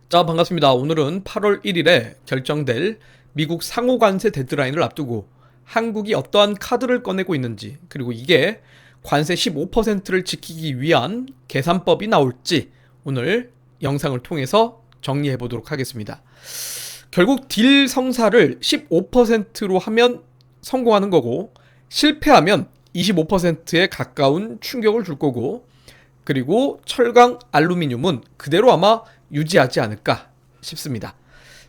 자, 반갑습니다. 오늘은 8월 1일에 결정될 미국 상호관세 데드라인을 앞두고 한국이 어떠한 카드를 꺼내고 있는지, 그리고 이게 관세 15%를 지키기 위한 계산법이 나올지 오늘 영상을 통해서 정리해 보도록 하겠습니다. 결국 딜 성사를 15%로 하면 성공하는 거고, 실패하면 25%에 가까운 충격을 줄 거고, 그리고 철강, 알루미늄은 그대로 아마 유지하지 않을까 싶습니다.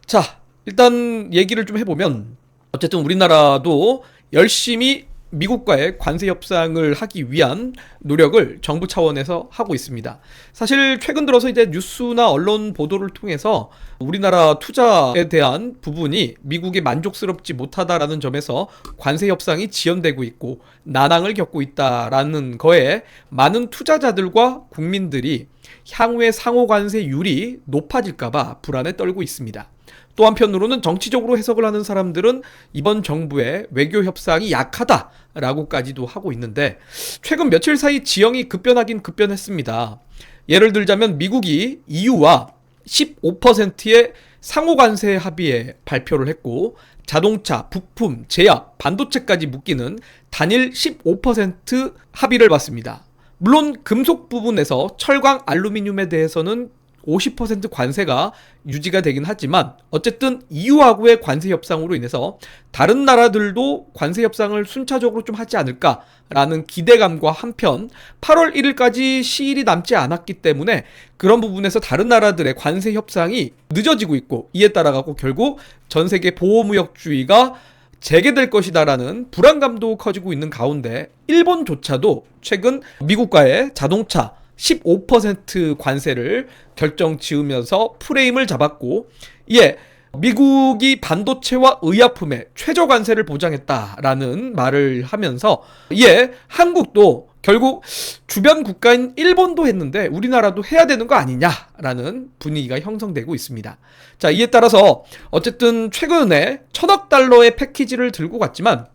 자, 일단 얘기를 좀 해보면, 어쨌든 우리나라도 열심히 미국과의 관세 협상을 하기 위한 노력을 정부 차원에서 하고 있습니다. 사실 최근 들어서 이제 뉴스나 언론 보도를 통해서 우리나라 투자에 대한 부분이 미국이 만족스럽지 못하다라는 점에서 관세 협상이 지연되고 있고 난항을 겪고 있다라는 거에 많은 투자자들과 국민들이 향후의 상호 관세율이 높아질까봐 불안에 떨고 있습니다. 또 한편으로는 정치적으로 해석을 하는 사람들은 이번 정부의 외교 협상이 약하다라고까지도 하고 있는데, 최근 며칠 사이 지형이 급변하긴 급변했습니다. 예를 들자면 미국이 EU와 15%의 상호관세 합의에 발표를 했고, 자동차, 부품, 제약, 반도체까지 묶이는 단일 15% 합의를 봤습니다. 물론 금속 부분에서 철강, 알루미늄에 대해서는 50% 관세가 유지가 되긴 하지만, 어쨌든 EU하고의 관세 협상으로 인해서 다른 나라들도 관세 협상을 순차적으로 좀 하지 않을까라는 기대감과 한편 8월 1일까지 시일이 남지 않았기 때문에 그런 부분에서 다른 나라들의 관세 협상이 늦어지고 있고, 이에 따라 가고 결국 전 세계 보호무역주의가 재개될 것이다라는 불안감도 커지고 있는 가운데, 일본조차도 최근 미국과의 자동차 15% 관세를 결정 지으면서 프레임을 잡았고, 이에 미국이 반도체와 의약품에 최저 관세를 보장했다라는 말을 하면서, 이에 한국도 결국 주변 국가인 일본도 했는데 우리나라도 해야 되는 거 아니냐라는 분위기가 형성되고 있습니다. 자, 이에 따라서 어쨌든 최근에 1,000억 달러의 패키지를 들고 갔지만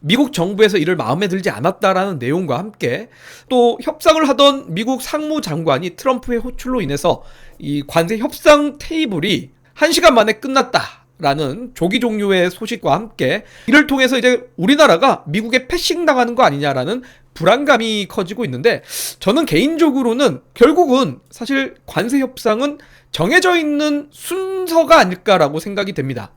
미국 정부에서 이를 마음에 들지 않았다라는 내용과 함께, 또 협상을 하던 미국 상무장관이 트럼프의 호출로 인해서 이 관세 협상 테이블이 1시간 만에 끝났다라는 조기 종료의 소식과 함께, 이를 통해서 이제 우리나라가 미국에 패싱 당하는 거 아니냐라는 불안감이 커지고 있는데, 저는 개인적으로는 결국은 사실 관세 협상은 정해져 있는 순서가 아닐까라고 생각이 됩니다.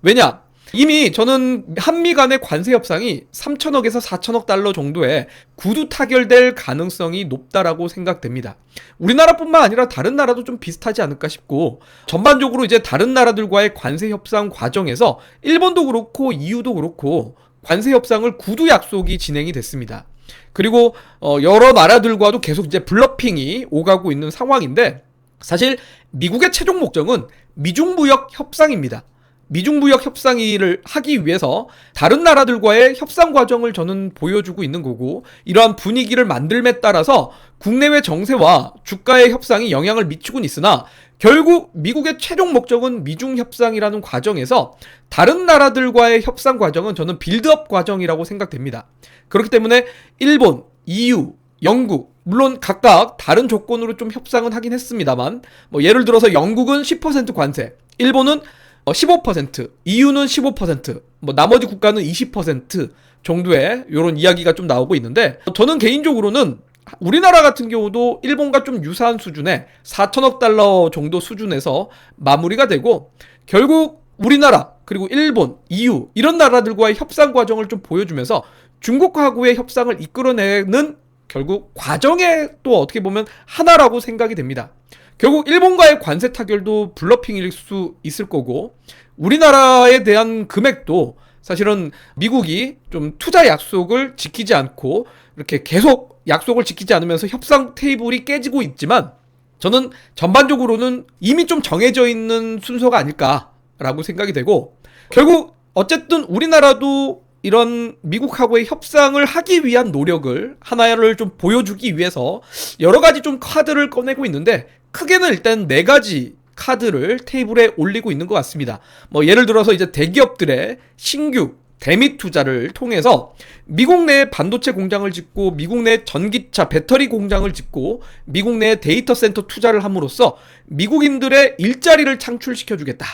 왜냐? 이미 저는 한미 간의 관세 협상이 3천억에서 4천억 달러 정도의 구두 타결될 가능성이 높다라고 생각됩니다. 우리나라뿐만 아니라 다른 나라도 좀 비슷하지 않을까 싶고, 전반적으로 이제 다른 나라들과의 관세 협상 과정에서 일본도 그렇고 EU도 그렇고 관세 협상을 구두 약속이 진행이 됐습니다. 그리고 여러 나라들과도 계속 이제 블러핑이 오가고 있는 상황인데, 사실 미국의 최종 목적은 미중무역 협상입니다. 미중무역 협상을 하기 위해서 다른 나라들과의 협상 과정을 저는 보여주고 있는 거고, 이러한 분위기를 만들음에 따라서 국내외 정세와 주가의 협상이 영향을 미치곤 있으나, 결국 미국의 최종 목적은 미중 협상이라는 과정에서 다른 나라들과의 협상 과정은 저는 빌드업 과정이라고 생각됩니다. 그렇기 때문에 일본, EU, 영국, 물론 각각 다른 조건으로 좀 협상은 하긴 했습니다만, 예를 들어서 영국은 10% 관세, 일본은 15%, EU는 15%, 나머지 국가는 20% 정도의 이런 이야기가 좀 나오고 있는데, 저는 개인적으로는 우리나라 같은 경우도 일본과 좀 유사한 수준의 4천억 달러 정도 수준에서 마무리가 되고, 결국 우리나라 그리고 일본, EU 이런 나라들과의 협상 과정을 좀 보여주면서 중국하고의 협상을 이끌어내는 결국 과정에 또 어떻게 보면 하나라고 생각이 됩니다. 결국 일본과의 관세 타결도 블러핑일 수 있을 거고, 우리나라에 대한 금액도 사실은 미국이 좀 투자 약속을 지키지 않고 이렇게 계속 약속을 지키지 않으면서 협상 테이블이 깨지고 있지만, 저는 전반적으로는 이미 좀 정해져 있는 순서가 아닐까라고 생각이 되고, 결국 어쨌든 우리나라도 이런 미국하고의 협상을 하기 위한 노력을 하나를 좀 보여주기 위해서 여러 가지 좀 카드를 꺼내고 있는데, 크게는 일단 4가지 카드를 테이블에 올리고 있는 것 같습니다. 예를 들어서 이제 대기업들의 신규 대미 투자를 통해서 미국 내에 반도체 공장을 짓고 미국 내 전기차 배터리 공장을 짓고 미국 내에 데이터 센터 투자를 함으로써 미국인들의 일자리를 창출시켜주겠다.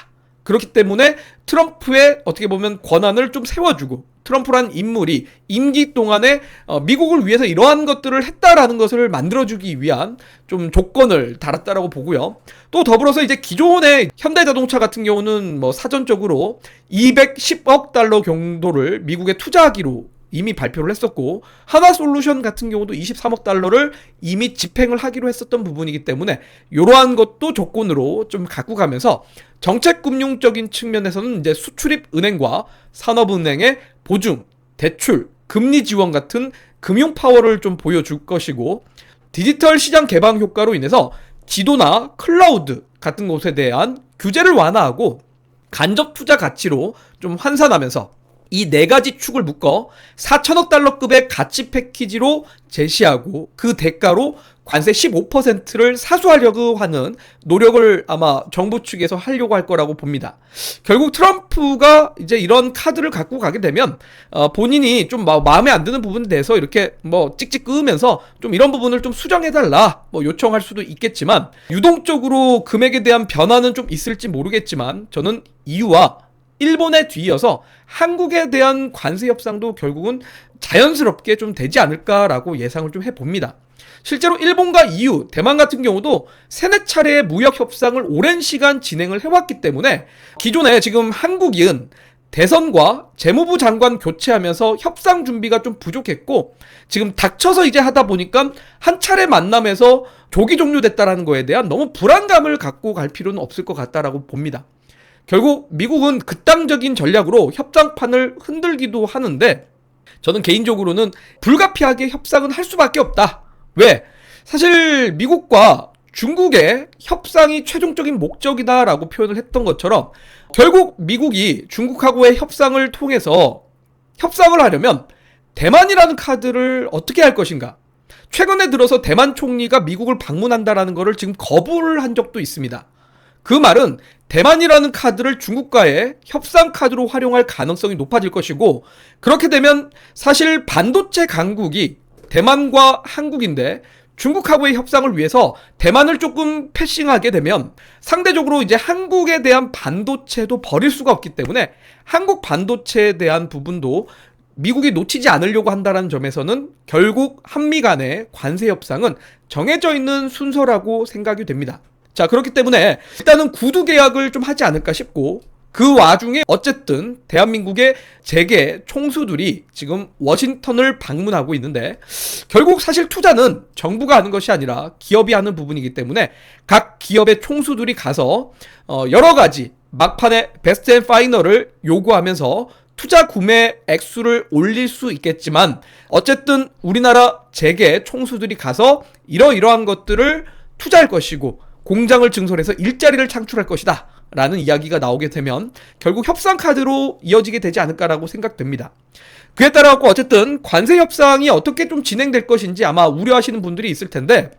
그렇기 때문에 트럼프의 어떻게 보면 권한을 좀 세워주고, 트럼프란 인물이 임기 동안에 미국을 위해서 이러한 것들을 했다라는 것을 만들어주기 위한 좀 조건을 달았다라고 보고요. 또 더불어서 이제 기존의 현대자동차 같은 경우는 뭐 사전적으로 210억 달러 정도를 미국에 투자하기로 이미 발표를 했었고, 하나솔루션 같은 경우도 23억 달러를 이미 집행을 하기로 했었던 부분이기 때문에 이러한 것도 조건으로 좀 갖고 가면서 정책금융적인 측면에서는 이제 수출입 은행과 산업은행의 보증, 대출, 금리 지원 같은 금융 파워를 좀 보여줄 것이고, 디지털 시장 개방 효과로 인해서 지도나 클라우드 같은 곳에 대한 규제를 완화하고 간접 투자 가치로 좀 환산하면서 이 네 가지 축을 묶어 4천억 달러급의 가치 패키지로 제시하고 그 대가로 관세 15%를 사수하려고 하는 노력을 아마 정부 측에서 하려고 할 거라고 봅니다. 결국 트럼프가 이제 이런 카드를 갖고 가게 되면 본인이 좀 마음에 안 드는 부분에 대해서 이렇게 뭐 찍찍 끄으면서 좀 이런 부분을 좀 수정해달라 뭐 요청할 수도 있겠지만, 유동적으로 금액에 대한 변화는 좀 있을지 모르겠지만 저는 이유와 일본에 뒤이어서 한국에 대한 관세 협상도 결국은 자연스럽게 좀 되지 않을까라고 예상을 좀 해봅니다. 실제로 일본과 EU, 대만 같은 경우도 세네 차례의 무역 협상을 오랜 시간 진행을 해왔기 때문에 기존에 지금 한국은 대선과 재무부 장관 교체하면서 협상 준비가 좀 부족했고, 지금 닥쳐서 이제 하다 보니까 한 차례 만남에서 조기 종료됐다라는 거에 대한 너무 불안감을 갖고 갈 필요는 없을 것 같다라고 봅니다. 결국 미국은 극단적인 전략으로 협상판을 흔들기도 하는데, 저는 개인적으로는 불가피하게 협상은 할 수밖에 없다. 왜? 사실 미국과 중국의 협상이 최종적인 목적이다라고 표현을 했던 것처럼 결국 미국이 중국하고의 협상을 통해서 협상을 하려면 대만이라는 카드를 어떻게 할 것인가? 최근에 들어서 대만 총리가 미국을 방문한다라는 것을 지금 거부를 한 적도 있습니다. 그 말은 대만이라는 카드를 중국과의 협상 카드로 활용할 가능성이 높아질 것이고, 그렇게 되면 사실 반도체 강국이 대만과 한국인데 중국하고의 협상을 위해서 대만을 조금 패싱하게 되면 상대적으로 이제 한국에 대한 반도체도 버릴 수가 없기 때문에 한국 반도체에 대한 부분도 미국이 놓치지 않으려고 한다는 점에서는 결국 한미 간의 관세 협상은 정해져 있는 순서라고 생각이 됩니다. 자, 그렇기 때문에 일단은 구두 계약을 좀 하지 않을까 싶고, 그 와중에 어쨌든 대한민국의 재계 총수들이 지금 워싱턴을 방문하고 있는데, 결국 사실 투자는 정부가 하는 것이 아니라 기업이 하는 부분이기 때문에 각 기업의 총수들이 가서 여러 가지 막판에 베스트 앤 파이널을 요구하면서 투자 구매 액수를 올릴 수 있겠지만, 어쨌든 우리나라 재계 총수들이 가서 이러이러한 것들을 투자할 것이고 공장을 증설해서 일자리를 창출할 것이다 라는 이야기가 나오게 되면 결국 협상 카드로 이어지게 되지 않을까라고 생각됩니다. 그에 따라 어쨌든 관세 협상이 어떻게 좀 진행될 것인지 아마 우려하시는 분들이 있을 텐데,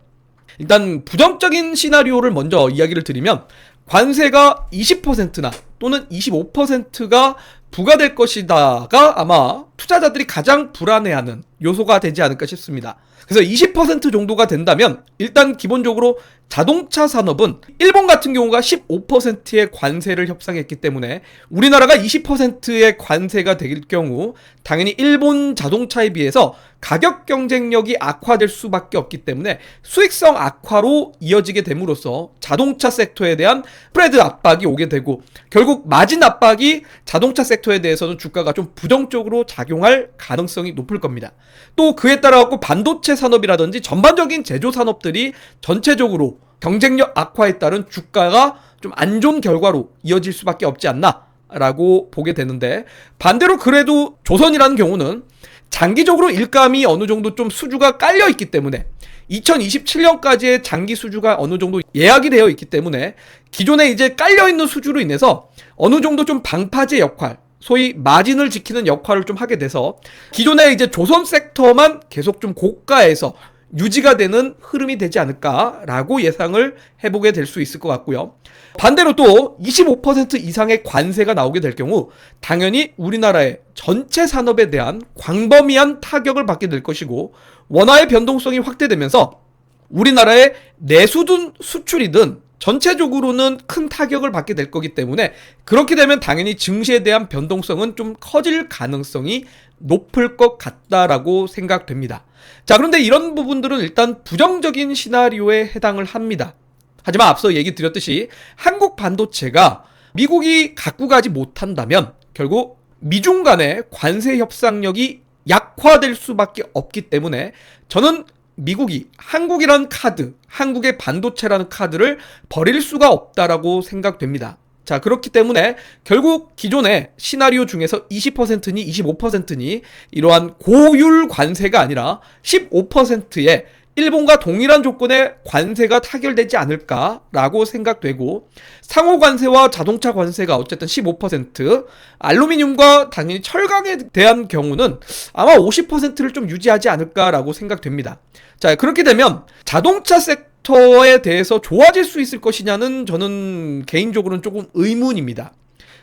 일단 부정적인 시나리오를 먼저 이야기를 드리면 관세가 20%나 또는 25%가 부과될 것이다가 아마 투자자들이 가장 불안해하는 요소가 되지 않을까 싶습니다. 그래서 20% 정도가 된다면 일단 기본적으로 자동차 산업은 일본 같은 경우가 15%의 관세를 협상했기 때문에 우리나라가 20%의 관세가 될 경우 당연히 일본 자동차에 비해서 가격 경쟁력이 악화될 수밖에 없기 때문에 수익성 악화로 이어지게 됨으로써 자동차 섹터에 대한 스프레드 압박이 오게 되고, 결국 마진 압박이 자동차 섹터에 대해서는 주가가 좀 부정적으로 작용할 가능성이 높을 겁니다. 또 그에 따라 반도체 산업이라든지 전반적인 제조 산업들이 전체적으로 경쟁력 악화에 따른 주가가 좀 안 좋은 결과로 이어질 수밖에 없지 않나 라고 보게 되는데, 반대로 그래도 조선이라는 경우는 장기적으로 일감이 어느 정도 좀 수주가 깔려 있기 때문에 2027년까지의 장기 수주가 어느 정도 예약이 되어 있기 때문에 기존에 이제 깔려 있는 수주로 인해서 어느 정도 좀 방파제 역할, 소위 마진을 지키는 역할을 좀 하게 돼서 기존에 이제 조선 섹터만 계속 좀 고가에서 유지가 되는 흐름이 되지 않을까라고 예상을 해보게 될 수 있을 것 같고요. 반대로 또 25% 이상의 관세가 나오게 될 경우 당연히 우리나라의 전체 산업에 대한 광범위한 타격을 받게 될 것이고, 원화의 변동성이 확대되면서 우리나라의 내수든 수출이든 전체적으로는 큰 타격을 받게 될 거기 때문에, 그렇게 되면 당연히 증시에 대한 변동성은 좀 커질 가능성이 높을 것 같다라고 생각됩니다. 자, 그런데 이런 부분들은 일단 부정적인 시나리오에 해당을 합니다. 하지만 앞서 얘기 드렸듯이 한국 반도체가 미국이 갖고 가지 못한다면 결국 미중 간의 관세 협상력이 약화될 수밖에 없기 때문에, 저는 미국이 한국이라는 카드, 한국의 반도체라는 카드를 버릴 수가 없다라고 생각됩니다. 자, 그렇기 때문에 결국 기존의 시나리오 중에서 20%니 25%니 이러한 고율 관세가 아니라 15%의 일본과 동일한 조건의 관세가 타결되지 않을까라고 생각되고, 상호 관세와 자동차 관세가 어쨌든 15%, 알루미늄과 당연히 철강에 대한 경우는 아마 50%를 좀 유지하지 않을까라고 생각됩니다. 자, 그렇게 되면 자동차 섹터에 대해서 좋아질 수 있을 것이냐는 저는 개인적으로는 조금 의문입니다.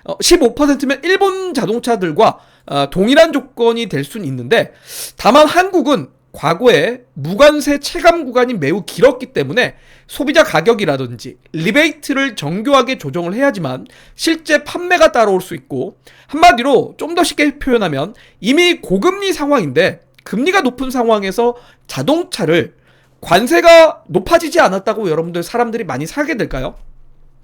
15%면 일본 자동차들과 동일한 조건이 될 수는 있는데, 다만 한국은 과거에 무관세 체감 구간이 매우 길었기 때문에 소비자 가격이라든지 리베이트를 정교하게 조정을 해야지만 실제 판매가 따라올 수 있고, 한마디로 좀 더 쉽게 표현하면 이미 고금리 상황인데 금리가 높은 상황에서 자동차를 관세가 높아지지 않았다고 여러분들 사람들이 많이 사게 될까요?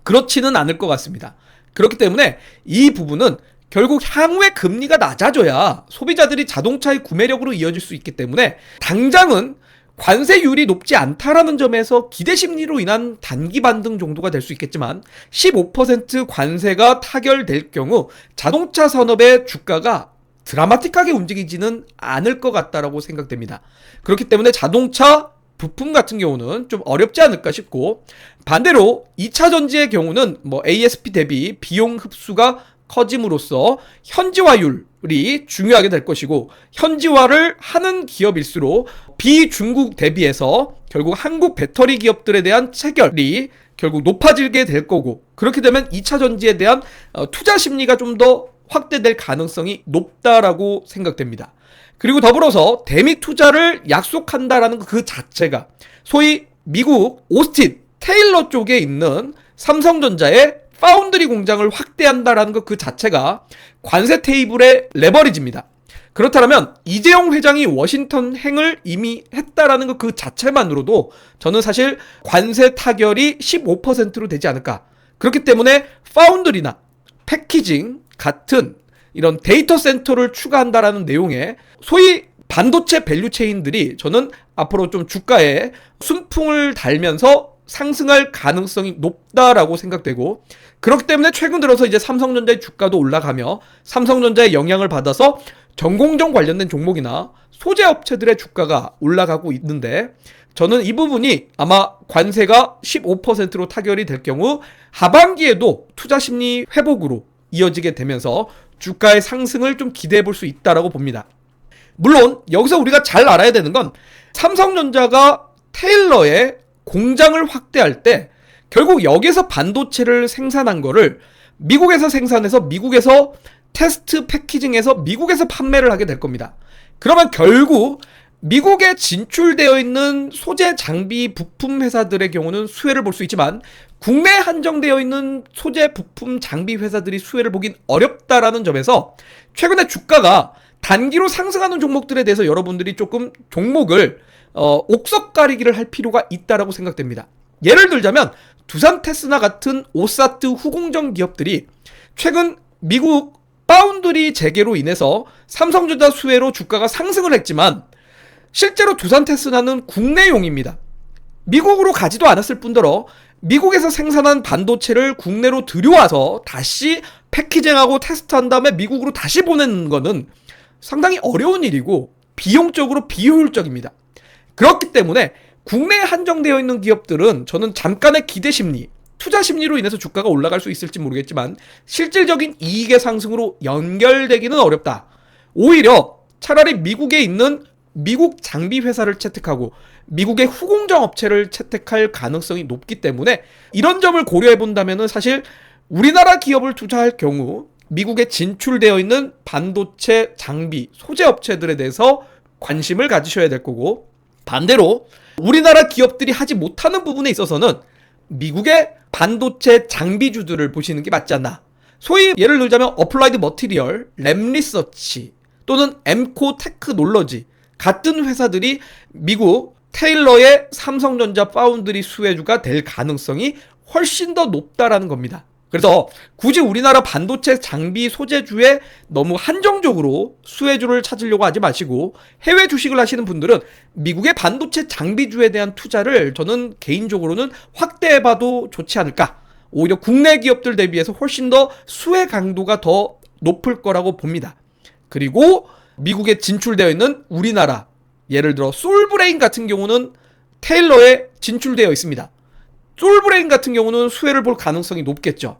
그렇지는 않을 것 같습니다. 그렇기 때문에 이 부분은 결국 향후에 금리가 낮아져야 소비자들이 자동차의 구매력으로 이어질 수 있기 때문에, 당장은 관세율이 높지 않다라는 점에서 기대 심리로 인한 단기 반등 정도가 될 수 있겠지만, 15% 관세가 타결될 경우 자동차 산업의 주가가 드라마틱하게 움직이지는 않을 것 같다라고 생각됩니다. 그렇기 때문에 자동차 부품 같은 경우는 좀 어렵지 않을까 싶고, 반대로 2차 전지의 경우는 ASP 대비 비용 흡수가 커짐으로써 현지화율이 중요하게 될 것이고, 현지화를 하는 기업일수록 비중국 대비해서 결국 한국 배터리 기업들에 대한 체결이 결국 높아지게 될 거고, 그렇게 되면 2차 전지에 대한 투자 심리가 좀 더 확대될 가능성이 높다라고 생각됩니다. 그리고 더불어서 대미 투자를 약속한다라는 그 자체가, 소위 미국 오스틴, 테일러 쪽에 있는 삼성전자의 파운드리 공장을 확대한다라는 것 그 자체가 관세 테이블의 레버리지입니다. 그렇다면 이재용 회장이 워싱턴 행을 이미 했다라는 것 그 자체만으로도 저는 사실 관세 타결이 15%로 되지 않을까. 그렇기 때문에 파운드리나 패키징 같은 이런 데이터 센터를 추가한다라는 내용의 소위 반도체 밸류체인들이 저는 앞으로 좀 주가에 순풍을 달면서 상승할 가능성이 높다라고 생각되고, 그렇기 때문에 최근 들어서 이제 삼성전자의 주가도 올라가며 삼성전자의 영향을 받아서 전공정 관련된 종목이나 소재 업체들의 주가가 올라가고 있는데, 저는 이 부분이 아마 관세가 15%로 타결이 될 경우 하반기에도 투자 심리 회복으로 이어지게 되면서 주가의 상승을 좀 기대해 볼 수 있다라고 봅니다. 물론 여기서 우리가 잘 알아야 되는 건, 삼성전자가 테일러의 공장을 확대할 때 결국 여기서 반도체를 생산한 거를 미국에서 생산해서 미국에서 테스트 패키징해서 미국에서 판매를 하게 될 겁니다. 그러면 결국 미국에 진출되어 있는 소재 장비 부품 회사들의 경우는 수혜를 볼 수 있지만, 국내에 한정되어 있는 소재 부품 장비 회사들이 수혜를 보긴 어렵다라는 점에서 최근에 주가가 단기로 상승하는 종목들에 대해서 여러분들이 조금 종목을 옥석 가리기를 할 필요가 있다라고 생각됩니다. 예를 들자면 두산 테스나 같은 오사트 후공정 기업들이 최근 미국 파운드리 재개로 인해서 삼성전자 수혜로 주가가 상승을 했지만, 실제로 두산 테스나는 국내용입니다. 미국으로 가지도 않았을 뿐더러 미국에서 생산한 반도체를 국내로 들여와서 다시 패키징하고 테스트한 다음에 미국으로 다시 보내는 거는 상당히 어려운 일이고 비용적으로 비효율적입니다. 그렇기 때문에 국내에 한정되어 있는 기업들은 저는 잠깐의 기대 심리, 투자 심리로 인해서 주가가 올라갈 수 있을지 모르겠지만 실질적인 이익의 상승으로 연결되기는 어렵다. 오히려 차라리 미국에 있는 미국 장비 회사를 채택하고 미국의 후공정 업체를 채택할 가능성이 높기 때문에 이런 점을 고려해 본다면 사실 우리나라 기업을 투자할 경우 미국에 진출되어 있는 반도체 장비 소재 업체들에 대해서 관심을 가지셔야 될 거고, 반대로 우리나라 기업들이 하지 못하는 부분에 있어서는 미국의 반도체 장비주들을 보시는 게 맞지 않나. 소위 예를 들자면 어플라이드 머티리얼, 램리서치 또는 엠코 테크놀러지 같은 회사들이 미국 테일러의 삼성전자 파운드리 수혜주가 될 가능성이 훨씬 더 높다라는 겁니다. 그래서 굳이 우리나라 반도체 장비 소재주에 너무 한정적으로 수혜주를 찾으려고 하지 마시고 해외 주식을 하시는 분들은 미국의 반도체 장비주에 대한 투자를 저는 개인적으로는 확대해봐도 좋지 않을까. 오히려 국내 기업들 대비해서 훨씬 더 수혜 강도가 더 높을 거라고 봅니다. 그리고 미국에 진출되어 있는 우리나라, 예를 들어 솔브레인 같은 경우는 테일러에 진출되어 있습니다. 솔브레인 같은 경우는 수혜를 볼 가능성이 높겠죠.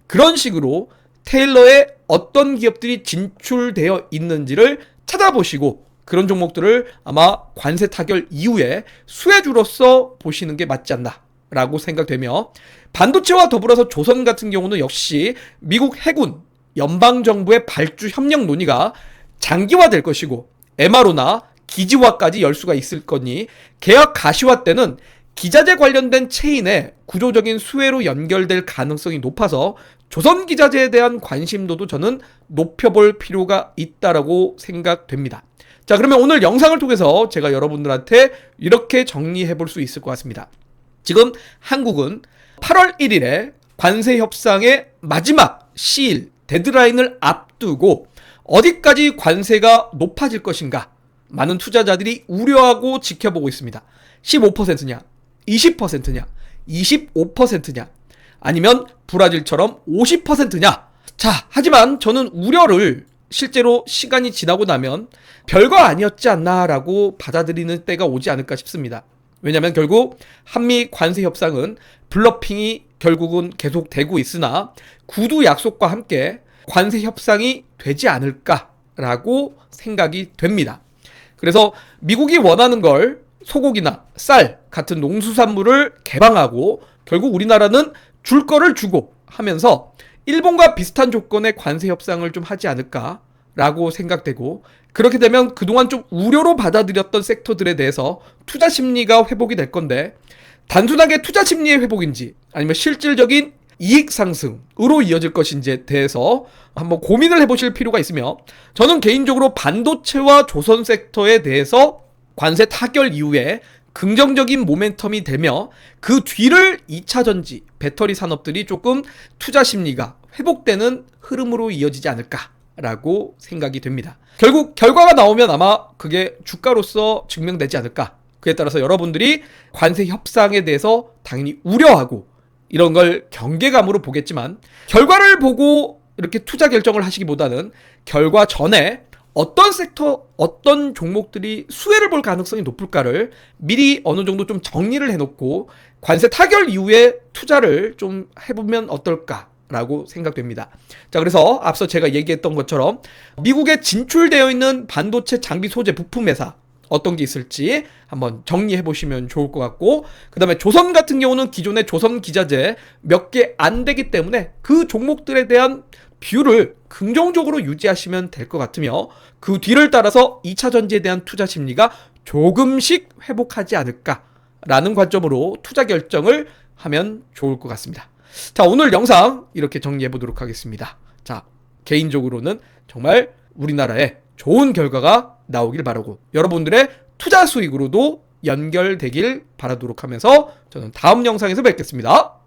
그런 식으로 테일러에 어떤 기업들이 진출되어 있는지를 찾아보시고 그런 종목들을 아마 관세 타결 이후에 수혜주로서 보시는 게 맞지 않나 라고 생각되며, 반도체와 더불어서 조선 같은 경우는 역시 미국 해군, 연방정부의 발주 협력 논의가 장기화될 것이고 MRO나 기지화까지 열 수가 있을 거니 계약 가시화 때는 기자재 관련된 체인에 구조적인 수혜로 연결될 가능성이 높아서 조선기자재에 대한 관심도도 저는 높여볼 필요가 있다라고 생각됩니다. 자, 그러면 오늘 영상을 통해서 제가 여러분들한테 이렇게 정리해 볼 수 있을 것 같습니다. 지금 한국은 8월 1일에 관세 협상의 마지막 시일, 데드라인을 앞두고 어디까지 관세가 높아질 것인가 많은 투자자들이 우려하고 지켜보고 있습니다. 15%냐, 20%냐, 25%냐, 아니면 브라질처럼 50%냐. 자, 하지만 저는 우려를 실제로 시간이 지나고 나면 별거 아니었지 않나라고 받아들이는 때가 오지 않을까 싶습니다. 왜냐하면 결국 한미 관세 협상은 블러핑이 결국은 계속되고 있으나 구두 약속과 함께 관세 협상이 되지 않을까라고 생각이 됩니다. 그래서 미국이 원하는 걸 소고기나 쌀 같은 농수산물을 개방하고 결국 우리나라는 줄 거를 주고 하면서 일본과 비슷한 조건의 관세 협상을 좀 하지 않을까라고 생각되고, 그렇게 되면 그동안 좀 우려로 받아들였던 섹터들에 대해서 투자 심리가 회복이 될 건데, 단순하게 투자 심리의 회복인지 아니면 실질적인 이익 상승으로 이어질 것인지에 대해서 한번 고민을 해보실 필요가 있으며, 저는 개인적으로 반도체와 조선 섹터에 대해서 관세 타결 이후에 긍정적인 모멘텀이 되며 그 뒤를 2차전지, 배터리 산업들이 조금 투자 심리가 회복되는 흐름으로 이어지지 않을까라고 생각이 됩니다. 결국 결과가 나오면 아마 그게 주가로서 증명되지 않을까. 그에 따라서 여러분들이 관세 협상에 대해서 당연히 우려하고 이런 걸 경계감으로 보겠지만, 결과를 보고 이렇게 투자 결정을 하시기보다는 결과 전에 어떤 섹터, 어떤 종목들이 수혜를 볼 가능성이 높을까를 미리 어느 정도 좀 정리를 해놓고 관세 타결 이후에 투자를 좀 해보면 어떨까라고 생각됩니다. 자, 그래서 앞서 제가 얘기했던 것처럼 미국에 진출되어 있는 반도체 장비 소재 부품 회사 어떤 게 있을지 한번 정리해 보시면 좋을 것 같고, 그 다음에 조선 같은 경우는 기존의 조선 기자재 몇 개 안 되기 때문에 그 종목들에 대한 뷰를 긍정적으로 유지하시면 될 것 같으며, 그 뒤를 따라서 2차 전지에 대한 투자 심리가 조금씩 회복하지 않을까라는 관점으로 투자 결정을 하면 좋을 것 같습니다. 자, 오늘 영상 이렇게 정리해 보도록 하겠습니다. 자, 개인적으로는 정말 우리나라에 좋은 결과가 나오길 바라고 여러분들의 투자 수익으로도 연결되길 바라도록 하면서 저는 다음 영상에서 뵙겠습니다.